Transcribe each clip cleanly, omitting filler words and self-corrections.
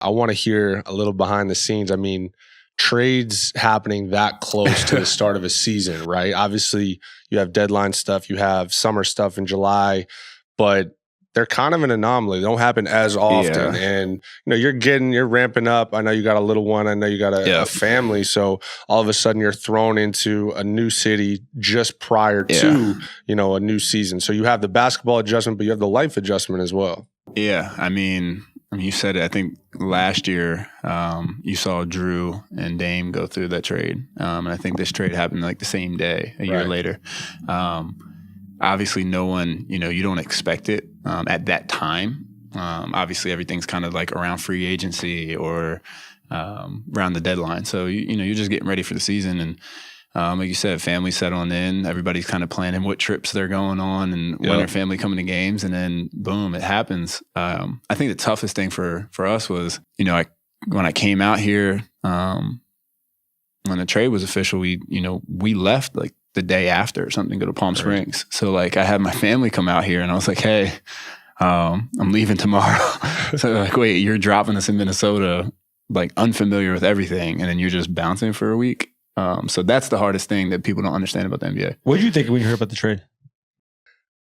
I want to hear a little behind the scenes. I mean, trades happening that close to the start of a season, right? Obviously, you have deadline stuff, you have summer stuff in July, but they're kind of an anomaly. They don't happen as often. Yeah. And, you're ramping up. I know you got a little one. I know you got a family. So all of a sudden you're thrown into a new city just prior to, a new season. So you have the basketball adjustment, but you have the life adjustment as well. Yeah. I mean, you said it. I think last year you saw Drew and Dame go through that trade. And I think this trade happened like the same day, a year later. Obviously, no one, you don't expect it at that time. Obviously, everything's kind of like around free agency or around the deadline. So, you're just getting ready for the season. And like you said, family settling in. Everybody's kind of planning what trips they're going on and when their family coming to games. And then, boom, it happens. I think the toughest thing for us was, when I came out here, when the trade was official, we left like the day after or something to go to Palm Springs. So like I had my family come out here and I was like, hey, I'm leaving tomorrow. So like, wait, you're dropping us in Minnesota, like unfamiliar with everything. And then you're just bouncing for a week. So that's the hardest thing that people don't understand about the NBA. What did you think when you heard about the trade?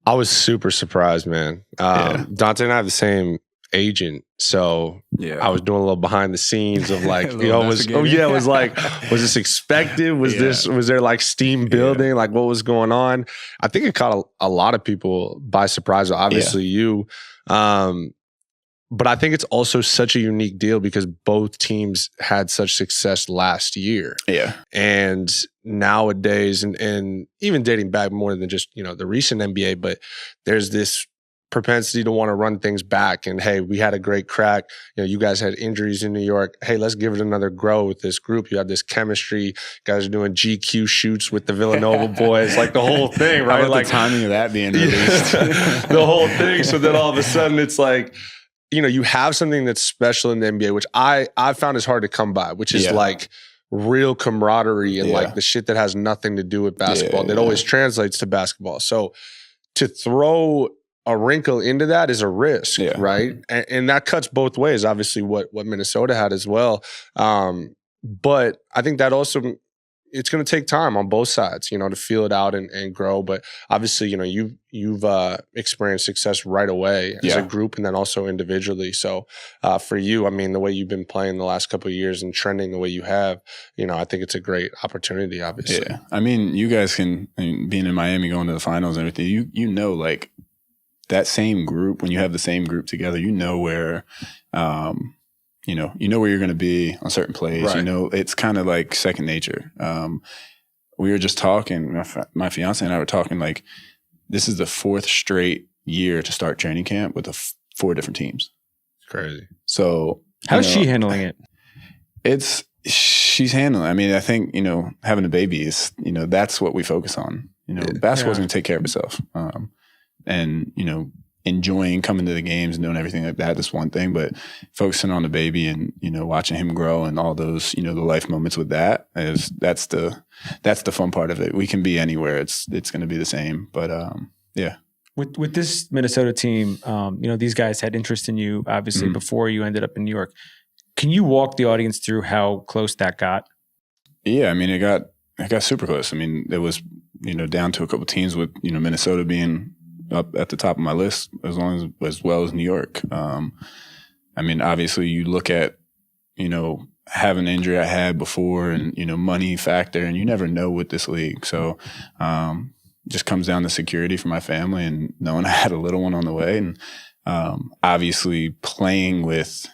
I was super surprised, man. Dante and I have the same agent. So I was doing a little behind the scenes of like, was this expected? Was there like steam building? Like what was going on? I think it caught a lot of people by surprise, obviously you. But I think it's also such a unique deal because both teams had such success last year. Yeah. And nowadays, and even dating back more than just, the recent NBA, but there's this propensity to want to run things back. And hey, we had a great crack. You guys had injuries in New York. Hey, let's give it another grow with this group. You have this chemistry. You guys are doing GQ shoots with the Villanova boys, like the whole thing, right? How about like the timing of that being released. The whole thing. So then all of a sudden it's like, you have something that's special in the NBA, which I found is hard to come by, which is like real camaraderie and like the shit that has nothing to do with basketball that always translates to basketball. So to throw a wrinkle into that is a risk, right? And that cuts both ways, obviously what Minnesota had as well. But I think that also, it's going to take time on both sides, to feel it out and grow. But obviously, you've experienced success right away as a group and then also individually. So for you, I mean, the way you've been playing the last couple of years and trending the way you have, I think it's a great opportunity, obviously. Yeah. I mean, you guys being in Miami, going to the finals and everything, like that same group, when you have the same group together, where, where you're going to be on certain plays. Right. It's kind of like second nature. We were just talking, my fiance and I were talking, like, this is the fourth straight year to start training camp with 4 different teams. It's crazy. So how's she handling it? She's handling it. I mean, I think, having a baby is, that's what we focus on. Basketball's going to take care of itself. And, enjoying coming to the games and doing everything like that is one thing, but focusing on the baby and, watching him grow and all those, the life moments with that's the fun part of it. We can be anywhere. It's going to be the same, but, yeah. With this Minnesota team, these guys had interest in you, obviously, before you ended up in New York. Can you walk the audience through how close that got? Yeah. I mean, it got super close. I mean, it was, down to a couple teams with, Minnesota being up at the top of my list as well as New York. I mean, obviously you look at, having an injury I had before and, money factor, and you never know with this league. So, just comes down to security for my family and knowing I had a little one on the way. And, obviously playing with,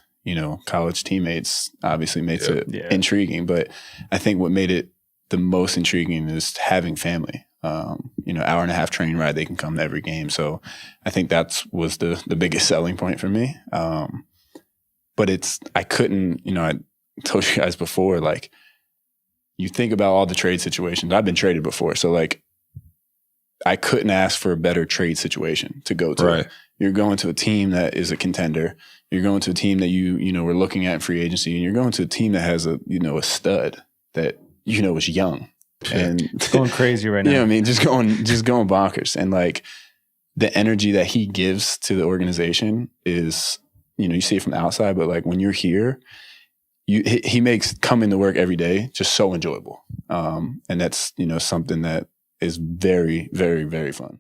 college teammates obviously makes it intriguing, but I think what made it the most intriguing is having family. Hour and a half train ride, they can come to every game. So I think was the biggest selling point for me. But I couldn't, I told you guys before, like, you think about all the trade situations. I've been traded before. So like, I couldn't ask for a better trade situation to go to. Right. You're going to a team that is a contender. You're going to a team that you were looking at in free agency, and you're going to a team that has a stud that, is young. And it's going crazy right now. I mean, just going bonkers. And like the energy that he gives to the organization is, you see it from the outside, but like when you're here, he makes coming to work every day just so enjoyable. And that's, something that is very, very, very fun.